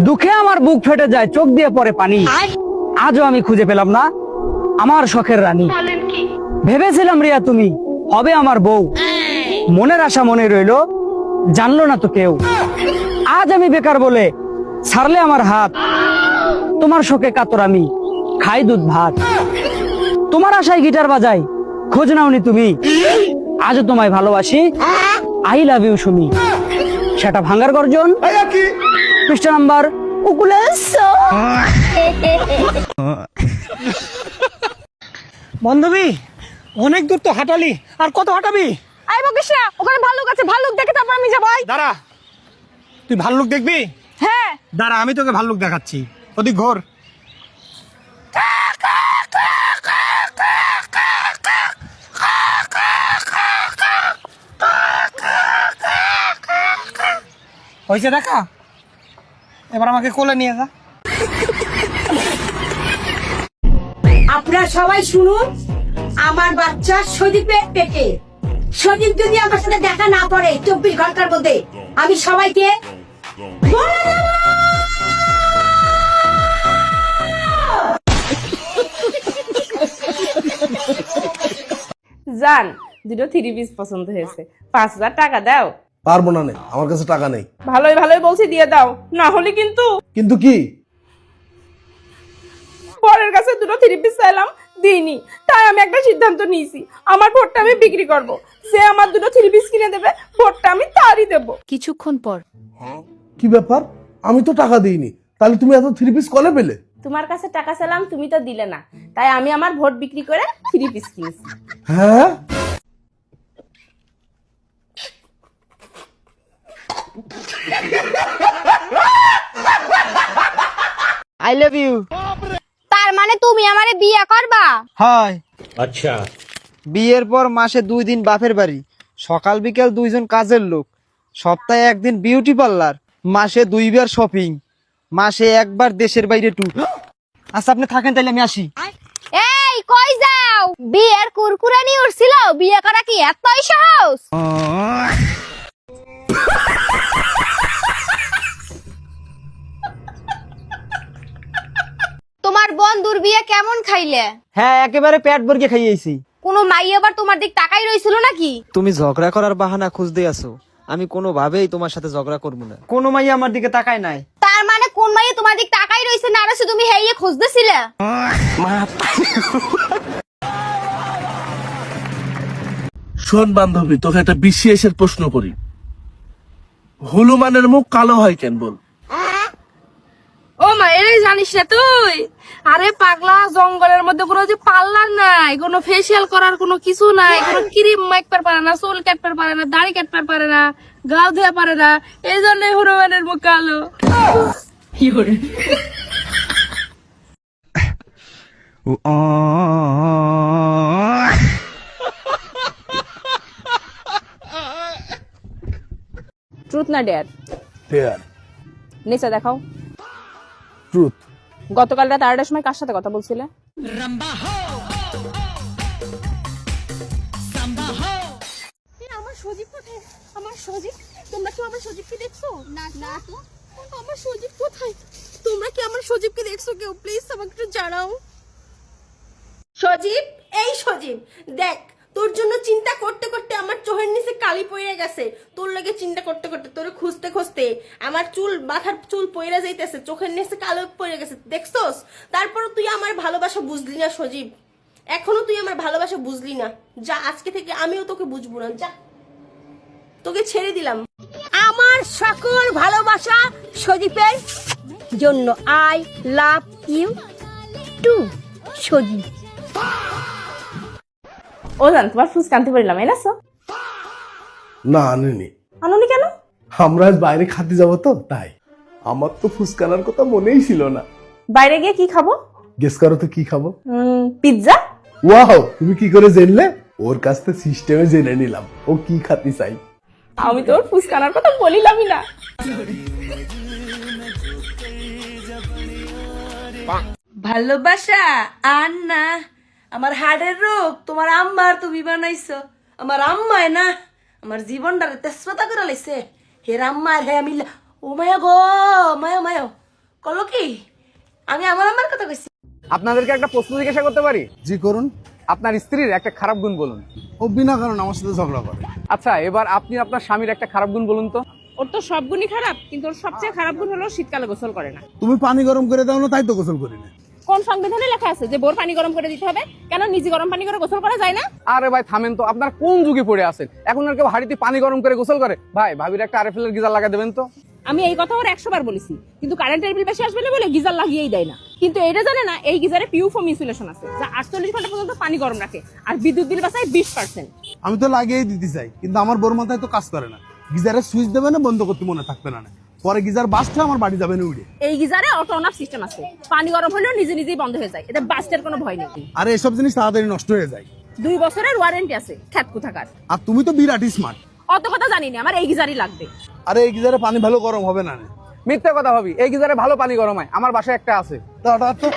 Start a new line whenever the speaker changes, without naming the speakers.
দুঃখে আমার বুক ফেটে যায়, চোখ দিয়ে পড়ে পানি। আজও আমি খুঁজে পেলাম না আমার শখের রানী। ভেবেছিলাম রিয়া তুমি হবে আমার বউ, মনের আশা মনে রইলো, জানলো না তো কেউ। আজ আমি বেকার বলে ছাড়লে আমার হাত, তোমার শোকে কাতর আমি খাই দুধ ভাত। তোমার আশায় গিটার বাজাই, খোঁজ নাওনি তুমি, আজও তোমায় ভালোবাসি, আই লাভ ইউ সুমি। সেটা ভাঙার গর্জন, পৃষ্ঠা নাম্বার
বান্ধবী অনেক দূর তো হাঁটালি, আর কত হাঁটাবি?
আই বকিস না, ওখানে ভাল্লুক আছে, ভাল্লুক দেখে তারপর আমি যাবো।
দাঁড়া, তুই ভাল্লুক দেখবি?
হ্যাঁ
দাঁড়া, আমি তোকে ভাল্লুক দেখাচ্ছি। ওদিক ঘোর। হয়েছে দেখা, এবার আমাকে কোলে নিয়ে যা।
আপনারা সবাই শুনুন, আমার বাচ্চা সদীপের পেটে। সদীপ যদি আমার সাথে দেখা না করে 24 ঘন্টার মধ্যে, আমি সবাইকে বলে দেব।
জান, দুটো 3 পিস পছন্দ হয়েছে, 5000 টাকা দাও।
পারবো না, নেই আমার কাছে টাকা নেই।
ভালোই ভালোই বলছি দিয়ে দাও, না হলে কিন্তু।
কিন্তু কি?
পরের কাছে দুটো 3 পিস চাইলাম, দিইনি, তাই আমি একটা সিদ্ধান্ত নিয়েছি, আমার ভোটটা আমি বিক্রি করব। সে আমার দুটো 3 পিস কিনে দেবে, ভোটটা আমি তারই দেব।
কিছুক্ষণ পর
কি ব্যাপার? আমি তো টাকা দিইনি, তাহলে তুমি এত 3 পিস কলে পেলে?
তোমার কাছে টাকা চাইলাম, তুমি তো দিলে না, তাই আমি আমার ভোট বিক্রি করে 3 পিস কিনেছি।
হ্যাঁ,
আই লাভ ইউ।
তার মানে তুমি আমারে বিয়ে করবা?
হয়। আচ্ছা, বিয়ের পর মাসে 2 দিন বাপের বাড়ি, সকাল বিকেল 2 জন কাজের লোক, সপ্তাহে 1 দিন বিউটি পার্লার, মাসে 2 বার শপিং, মাসে 1 বার দেশের বাইরে ট্যুর। আচ্ছা আপনি থাকেন, তাইলে আমি আসি।
এই কই যাও? বিয়ের কুরকুরানি উঠছিল, বিয়ে করা কি এতই সহজ? তোমার বন্ধুর বিয়ে কেমন খাইলে?
হ্যাঁ, একেবারে পেট ভরে খাইয়েছি।
কোনো মাই আবার তোমার দিক তাকাই রইছিল নাকি?
তুমি ঝগড়া করার বাহানা খুঁজতে আছো, আমি কোনোভাবেই তোমার সাথে ঝগড়া করবো না। কোনো মাই আমার দিকে তাকায় নাই।
তার মানে কোন মাই তোমার দিক তাকাই রইছে না, আর শুধু তুমি হেইয়ে খুঁজতেছিলে?
শোন বান্ধবী, তোকে একটা বিসিএস এর প্রশ্ন করি। হনুমানের মুখ কালো হয় কেন বল?
ও মা, এটাই জানিস না তুই? আরে পাগলা, জঙ্গলের মধ্যে কোনো যে পার্লার নাই, কোনো ফেসিয়াল করার কোনো কিছু নাই, কোনো ক্রিম মাখতে পারে না, চুল কাটতে পারে না, দাড়ি কাটতে পারে না, গাও ধুয়ে পারে না, এই জন্যই হনুমানের মুখ কালো। ট্রুথ না ডেয়ার?
ডেয়ার।
নিচে দেখাও।
ট্রুথ।
গতকাল রাত 8টার সময় কার সাথে কথা বলছিলে?
আমার সজীব কোথায়? আমার সজীব, তোমরা কি আমার সজীবকে দেখছো? না না তো। আমার সজীব কোথায়? তোমরা কি আমার সজীবকে দেখছো? কেউ প্লিজ আমাকে একটু জানাও।
সজীব, এই সজীব দেখ, তোর জন্য চিন্তা করতে করতে আমার চোখের নিচে কালি পড়ে গেছে। তোর লাগে চিন্তা করতে করতে, তোর খুঁজতে খুঁজতে আমার চুল, মাথার চুল পড়ে যাইতেছে, চোখের নিচে কালো পড়ে গেছে, দেখছস? তারপর তুই আমার ভালোবাসা বুঝলি না সজীব, এখনো তুই আমার ভালোবাসা বুঝলি না। যা, আজকে থেকে আমিও তোকে বুঝবো না, যা, তোকে ছেড়ে দিলাম। আমার সকল ভালোবাসা সজীবের জন্য। আই লাভ ইউ টু সজীব।
ও জান, তোমার ফুচকা আনতে পারলাম, এনেছো?
না, আনিনি।
আনুনি কেন?
আমরা আজ বাইরে খাতে যাবো তো, তাই। আমার তো ফুসকানার কথা মনেই ছিল না।
বাইরে গিয়ে কি খাবো?
গেস করো তো কি খাবো?
পিৎজা।
ওয়াও, তুমি কি করে জানলে? ওর কাছ থেকে সিস্টেমে জেনে নিলাম ও কি খাতে চাই।
আমি তোর ফুচকানার কথা বলিলামই না।
ভালোবাসা আর না, আমার হাড়ের রোগ তোমার আম্মার তুমি বানাইছো। আমার আম্মায় না আমার জীবনটারে তেজপাতা করে লাইছে। হে আম্মার হে আমি, ও মায়া গো, মায়া মায়া, কলো কি আমি আমার আমার কথা কইছি।
আপনাদেরকে একটা প্রশ্ন জিজ্ঞাসা করতে পারি?
জি করুন।
আপনার স্ত্রীর একটা খারাপ গুণ বলুন।
ও বিনা কারণে আমার সাথে ঝগড়া করে।
আচ্ছা, এবার আপনি আপনার স্বামীর একটা খারাপ গুণ বলুন তো।
ওর তো সব গুণই খারাপ, কিন্তু ওর সবচেয়ে খারাপ গুণ হলো শীতকালে গোসল করে না।
তুমি পানি গরম করে দাও না, তাই তো গোসল করি না।
কোন সংবিধানে লেখা আছে যে বোর পানি গরম করে দিতে হবে? কেন নিজে গরম পানি করে গোসল করা যায় না?
আরে ভাই থামেন তো, আপনার কোন যুগে পড়ে আছেন? এখন আর কেউ হাড়িতে পানি গরম করে গোসল করে? ভাই ভাবির একটা আরএফএল এর গিজার লাগা দেবেন তো।
আমি এই কথা ওর 100 বার বলেছি, কিন্তু কারেন্টের বিল বেশি আসবে না বলে গিজার লাগিয়েই দেয় না। কিন্তু এটা জানে না এই গিজারে পিউ ফোম ইনসুলেশন আছে, যা 48 ঘন্টা পর্যন্ত পানি গরম রাখে, আর বিদ্যুৎ বিল বাঁচায় 20%।
আমি তো লাগিয়েই দিতে চাই, কিন্তু আমার বোর মাথায় তো কাজ করে না। গিজারের সুইচ দেবে না, বন্ধ করতে মনে থাকবে না, পরে গিজার বাসটা আমার বাড়ি যাবে না উড়ে।
এই গিজারে অটো অন অফ সিস্টেম আছে, পানি গরম হলেও নিজে নিজেই বন্ধ হয়ে যায়, এতে বাস্টের কোনো ভয় নেই।
আর এসব জিনিস তাড়াতাড়ি নষ্ট হয়ে যায়।
2 বছরের ওয়ারেন্টি আছে, খ্যাত কোথাকার।
আর তুমি তো বিরাট স্মার্ট।
অত কথা জানি না, আমার এই গিজারই লাগবে।
আরে এই গিজারে পানি ভালো গরম হবে না।
মিথ্যা কথা ভাবি, এই গিজারে ভালো পানি গরম হয়, আমার বাসায় একটা আছে।
দাও, দাও তো।